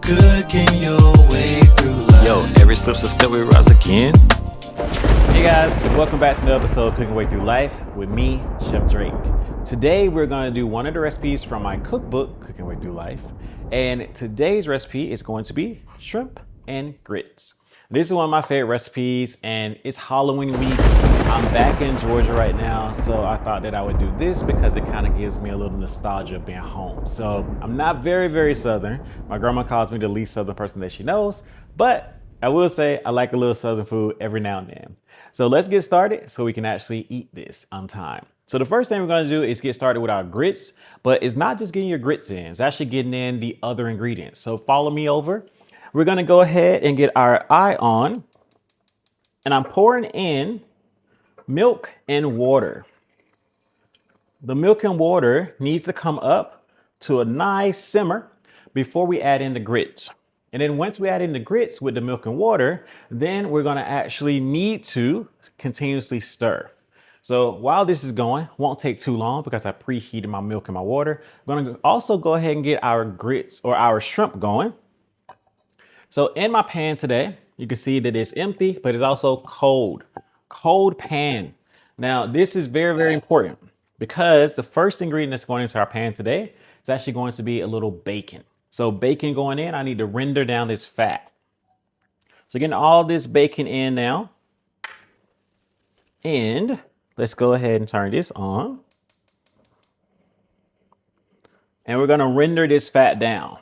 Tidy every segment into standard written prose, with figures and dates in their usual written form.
cooking your way through life. Yo, every slip's a step we rise again. Hey guys, welcome back to the episode of Cooking Way Through Life with me, Chef Drake. Today we're going to do one of the recipes from my cookbook, Cooking Way Through Life. And today's recipe is going to be shrimp and grits. This is one of my favorite recipes and it's Halloween week. I'm back in Georgia right now, so I thought that I would do this because it kind of gives me a little nostalgia of being home. So I'm not very Southern. My grandma calls me the least Southern person that she knows, but I will say I like a little Southern food every now and then. So let's get started so we can actually eat this on time. So the first thing we're going to do is get started with our grits, but it's not just getting your grits in, it's actually getting in the other ingredients. So follow me over. We're going to go ahead and get our eye on, and I'm pouring in milk and water. The milk and water needs to come up to a nice simmer before we add in the grits. And then once we add in the grits with the milk and water, then we're going to actually need to continuously stir. So while this is going, won't take too long because I preheated my milk and my water. I'm going to also go ahead and get our grits or our shrimp going. So in my pan today, you can see that it's empty, but it's also cold pan. Now this is very important because the first ingredient that's going into our pan today is actually going to be a little bacon. So bacon going in, I need to render down this fat. So getting all this bacon in now. And let's go ahead and turn this on. And we're gonna render this fat down.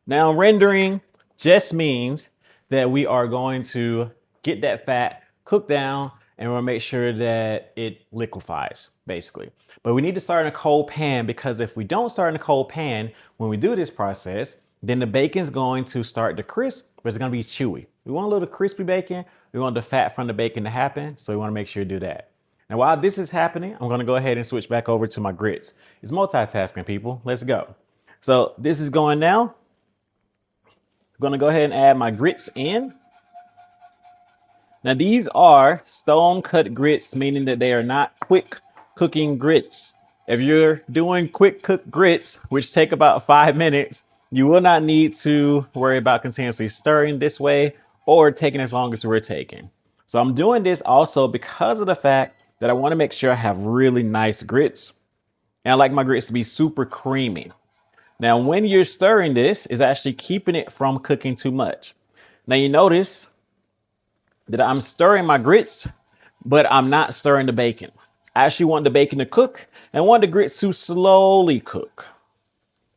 Now rendering just means that we are going to get that fat cooked down and we'll make sure that it liquefies, basically. But we need to start in a cold pan because if we don't start in a cold pan, when we do this process, then the bacon's going to start to crisp, but it's gonna be chewy. We want a little crispy bacon. We want the fat from the bacon to happen, so we wanna make sure to do that. Now, while this is happening, I'm gonna go ahead and switch back over to my grits. It's multitasking, people, let's go. So this is going now. I'm gonna go ahead and add my grits in. Now these are stone cut grits, meaning that they are not quick cooking grits. If you're doing quick cook grits, which take about 5 minutes, you will not need to worry about continuously stirring this way or taking as long as we're taking. So I'm doing this also because of the fact that I want to make sure I have really nice grits. And I like my grits to be super creamy. Now, when you're stirring this, is actually keeping it from cooking too much. Now you notice that I'm stirring my grits, but I'm not stirring the bacon. I actually want the bacon to cook and want the grits to slowly cook.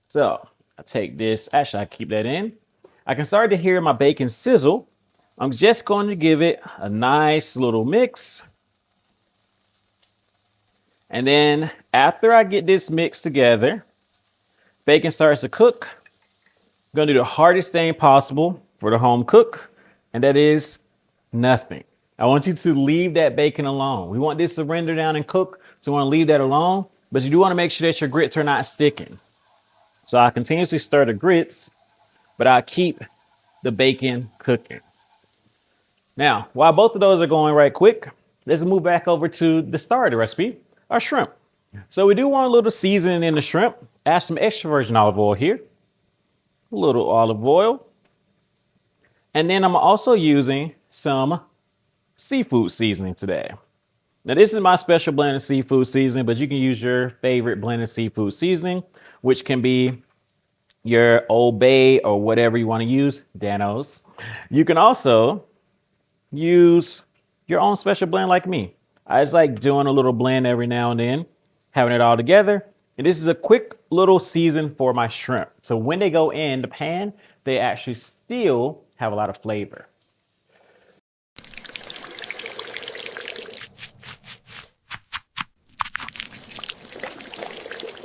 So I take this, actually I keep that in. I can start to hear my bacon sizzle. I'm just going to give it a nice little mix. And then after I get this mixed together, bacon starts to cook. I'm gonna do the hardest thing possible for the home cook, and that is nothing. I want you to leave that bacon alone. We want this to render down and cook, so we want to leave that alone, but you do want to make sure that your grits are not sticking. So I continuously stir the grits, but I keep the bacon cooking. Now, while both of those are going right quick, let's move back over to the start of the recipe, our shrimp. So we do want a little seasoning in the shrimp. Add some extra virgin olive oil here, a little olive oil. And then I'm also using some seafood seasoning today. Now this is my special blend of seafood seasoning, but you can use your favorite blend of seafood seasoning, which can be your Old Bay or whatever you want to use, Danos. You can also use your own special blend like me. I just like doing a little blend every now and then, having it all together. And this is a quick little season for my shrimp. So when they go in the pan, they actually still have a lot of flavor.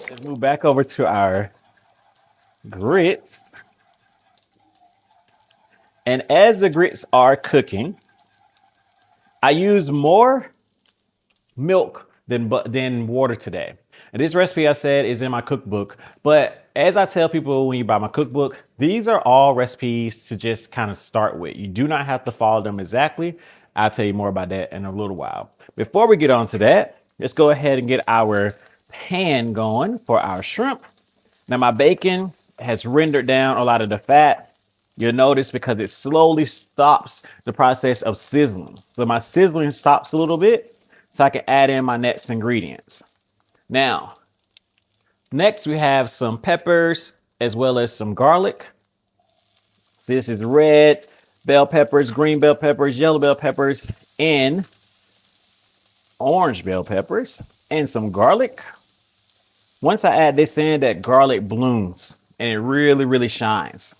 Let's move back over to our grits. And as the grits are cooking, I use more milk than water today. And this recipe I said is in my cookbook, but as I tell people when you buy my cookbook, these are all recipes to just kind of start with. You do not have to follow them exactly. I'll tell you more about that in a little while. Before we get on to that, let's go ahead and get our pan going for our shrimp. Now my bacon has rendered down a lot of the fat. You'll notice because it slowly stops the process of sizzling. So my sizzling stops a little bit so I can add in my next ingredients. Now, next we have some peppers as well as some garlic. So this is red bell peppers, green bell peppers, yellow bell peppers, and orange bell peppers, and some garlic. Once I add this in, that garlic blooms and it really, really shines.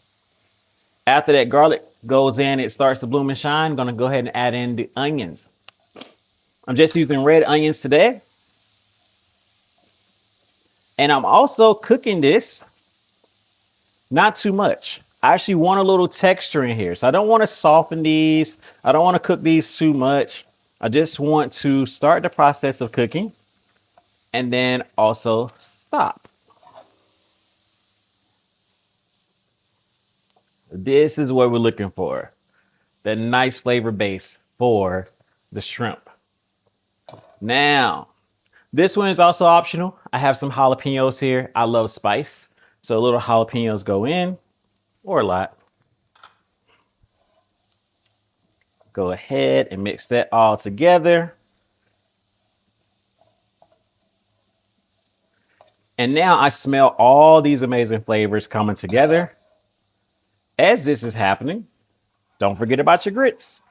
After that garlic goes in, it starts to bloom and shine. I'm gonna go ahead and add in the onions. I'm just using red onions today. And I'm also cooking this not too much. I actually want a little texture in here. So I don't want to soften these. I don't want to cook these too much. I just want to start the process of cooking and then also stop. This is what we're looking for. The nice flavor base for the shrimp. Now, this one is also optional. I have some jalapenos here. I love spice. So little jalapenos go in, or a lot. Go ahead and mix that all together. And now I smell all these amazing flavors coming together. As this is happening, don't forget about your grits.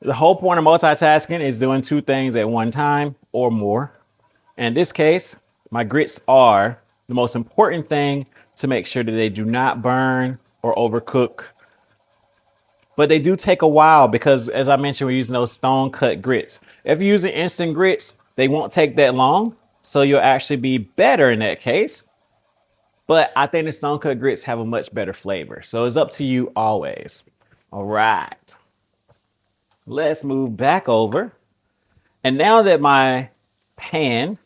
The whole point of multitasking is doing two things at one time or more. In this case, my grits are the most important thing to make sure that they do not burn or overcook. But they do take a while because, as I mentioned, we're using those stone cut grits. If you're using instant grits, they won't take that long. So you'll actually be better in that case. But I think the stone cut grits have a much better flavor. So it's up to you always. All right. Let's move back over. And now that my pan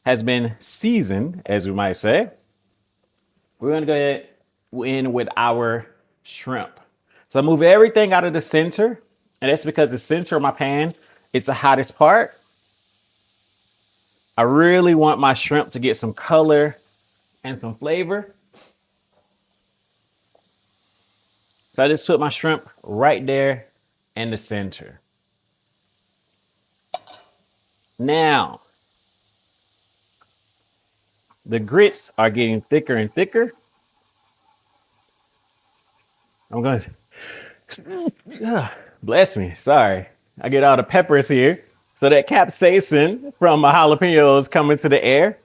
has been seasoned, as we might say, we're going to go in with our shrimp. So I move everything out of the center. And that's because the center of my pan is the hottest part. I really want my shrimp to get some color and some flavor. So I just put my shrimp right there in the center. Now, the grits are getting thicker and thicker. I'm going to, bless me, sorry. I get all the peppers here. So that capsaicin from my jalapenos come into the air.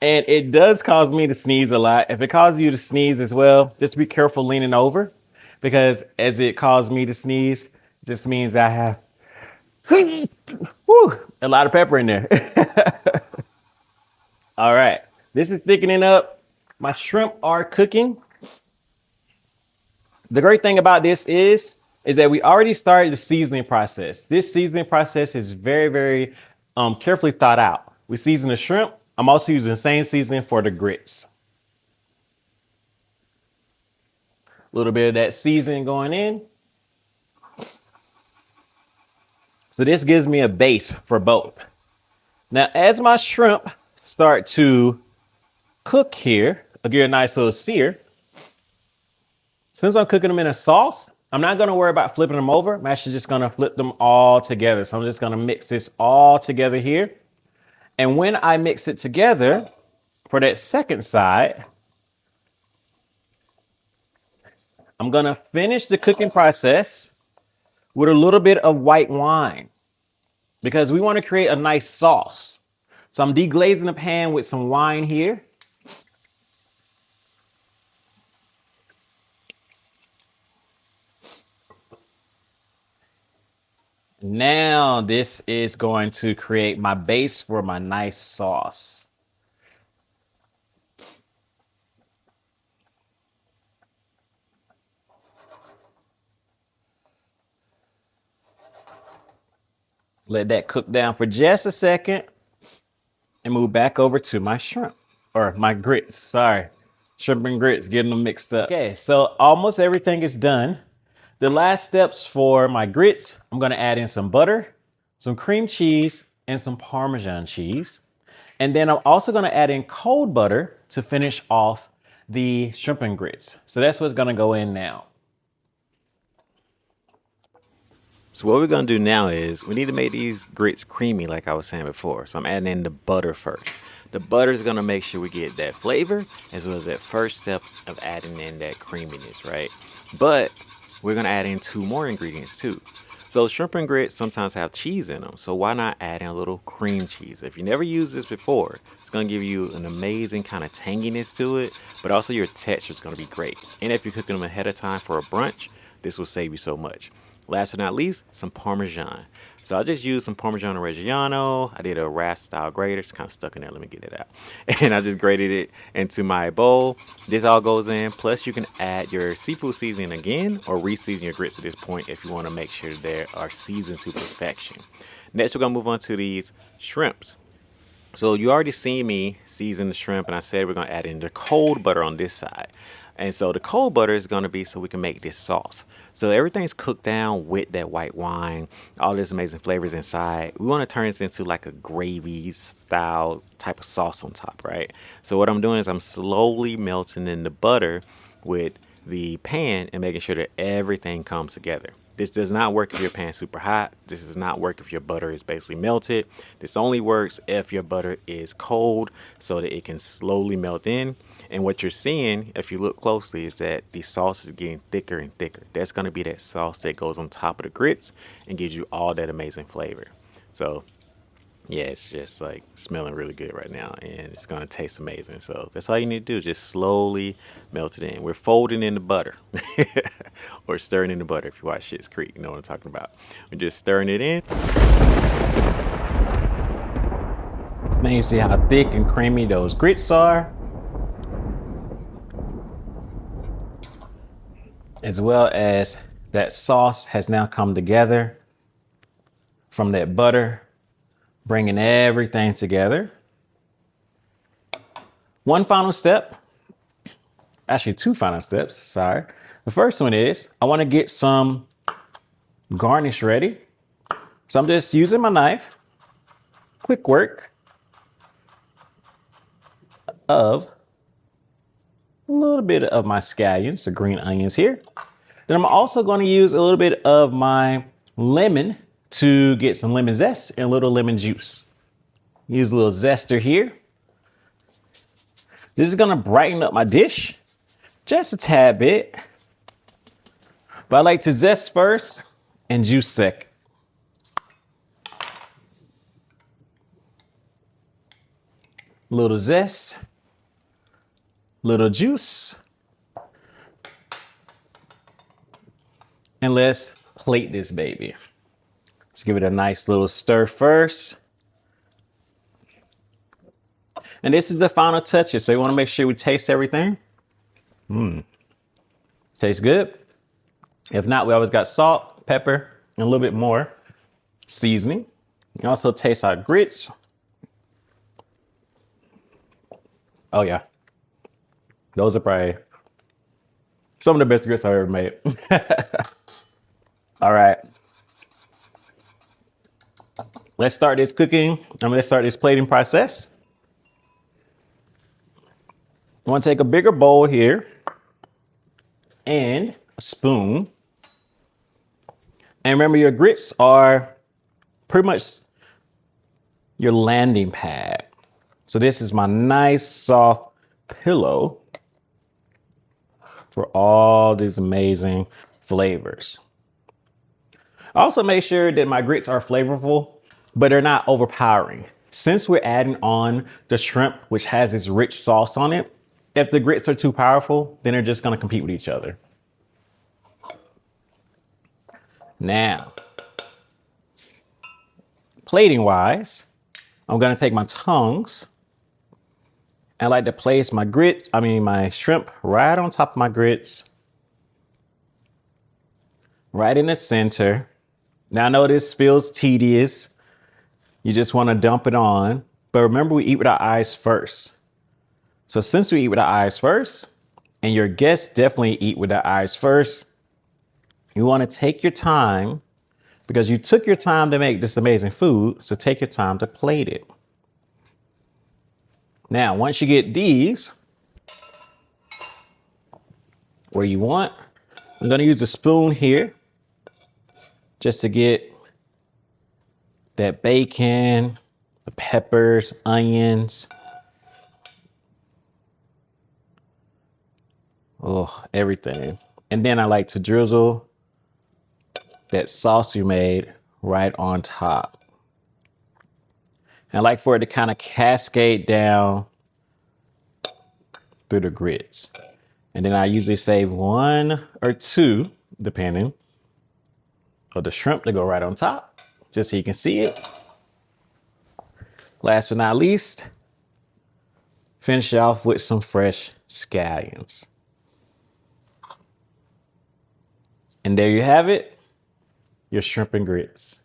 And it does cause me to sneeze a lot. If it causes you to sneeze as well, just be careful leaning over. Because as it caused me to sneeze, it just means I have a lot of pepper in there. All right, this is thickening up. My shrimp are cooking. The great thing about this is that we already started the seasoning process. This seasoning process is very, very carefully thought out. We season the shrimp. I'm also using the same seasoning for the grits. A little bit of that seasoning going in. So this gives me a base for both. Now, as my shrimp start to cook here, I'll get a nice little sear. Since I'm cooking them in a sauce, I'm not going to worry about flipping them over. I'm actually just going to flip them all together. So I'm just going to mix this all together here. And when I mix it together for that second side, I'm going to finish the cooking process with a little bit of white wine because we want to create a nice sauce. So I'm deglazing the pan with some wine here. Now this is going to create my base for my nice sauce. Let that cook down for just a second and move back over to my shrimp or my grits. Sorry, shrimp and grits, getting them mixed up. Okay, so almost everything is done. The last steps for my grits, I'm going to add in some butter, some cream cheese, and some Parmesan cheese. And then I'm also going to add in cold butter to finish off the shrimp and grits. So that's what's gonna go in now. So what we're gonna do now is we need to make these grits creamy like I was saying before. So I'm adding in the butter first. The butter is gonna make sure we get that flavor as well as that first step of adding in that creaminess, right? But we're gonna add in 2 more ingredients too. So shrimp and grits sometimes have cheese in them. So why not add in a little cream cheese? If you never used this before, it's gonna give you an amazing kind of tanginess to it, but also your texture is gonna be great. And if you're cooking them ahead of time for a brunch, this will save you so much. Last but not least, some Parmesan. So I just used some Parmesan Reggiano. I did a rasp style grater. It's kind of stuck in there. Let me get it out. And I just grated it into my bowl. This all goes in. Plus you can add your seafood seasoning again or re-season your grits at this point if you want to make sure they are seasoned to perfection. Next, we're going to move on to these shrimps. So you already seen me season the shrimp, and I said we're going to add in the cold butter on this side. And so the cold butter is going to be so we can make this sauce. So everything's cooked down with that white wine, all this amazing flavors inside. We want to turn this into like a gravy style type of sauce on top, right? So what I'm doing is I'm slowly melting in the butter with the pan and making sure that everything comes together. This does not work if your pan's super hot. This does not work if your butter is basically melted. This only works if your butter is cold so that it can slowly melt in. And what you're seeing, if you look closely, is that the sauce is getting thicker and thicker. That's going to be that sauce that goes on top of the grits and gives you all that amazing flavor. So yeah, it's just like smelling really good right now, and it's going to taste amazing. So that's all you need to do. Just slowly melt it in. We're folding in the butter or stirring in the butter. If you watch Schitt's Creek, you know what I'm talking about. We're just stirring it in. So now you see how thick and creamy those grits are, as well as that sauce has now come together from that butter, bringing everything together. One final step, actually 2 final steps, sorry. The first one is I want to get some garnish ready. So I'm just using my knife, quick work of a little bit of my scallions, the green onions here. Then I'm also going to use a little bit of my lemon to get some lemon zest and a little lemon juice. Use a little zester here. This is going to brighten up my dish just a tad bit. But I like to zest first and juice second. Little zest, little juice. And let's plate this baby. Let's give it a nice little stir first. And this is the final touches. So you want to make sure we taste everything. Tastes good. If not, we always got salt, pepper, and a little bit more seasoning. You can also taste our grits. Oh yeah. Those are probably some of the best grits I've ever made. All right. Let's start this cooking. I'm going to start this plating process. I want to take a bigger bowl here and a spoon. And remember, your grits are pretty much your landing pad. So this is my nice soft pillow for all these amazing flavors. Also make sure that my grits are flavorful, but they're not overpowering. Since we're adding on the shrimp, which has this rich sauce on it, if the grits are too powerful, then they're just gonna compete with each other. Now, plating wise, I'm gonna take my tongs. I like to place my my shrimp right on top of my grits, right in the center. Now I know this feels tedious. You just want to dump it on, but remember we eat with our eyes first. So since we eat with our eyes first, and your guests definitely eat with their eyes first, you want to take your time because you took your time to make this amazing food. So take your time to plate it. Now, once you get these, where you want. I'm gonna use a spoon here just to get that bacon, the peppers, onions. Oh, everything. And then I like to drizzle that sauce you made right on top. And I like for it to kind of cascade down through the grits. And then I usually save 1 or 2, depending, of the shrimp to go right on top, just so you can see it. Last but not least, finish off with some fresh scallions. And there you have it, your shrimp and grits.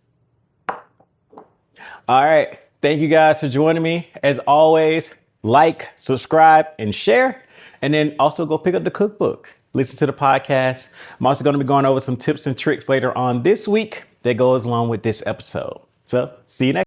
All right, thank you guys for joining me. As always, like, subscribe, and share. And then also go pick up the cookbook. Listen to the podcast. I'm also going to be going over some tips and tricks later on this week that goes along with this episode. So see you next.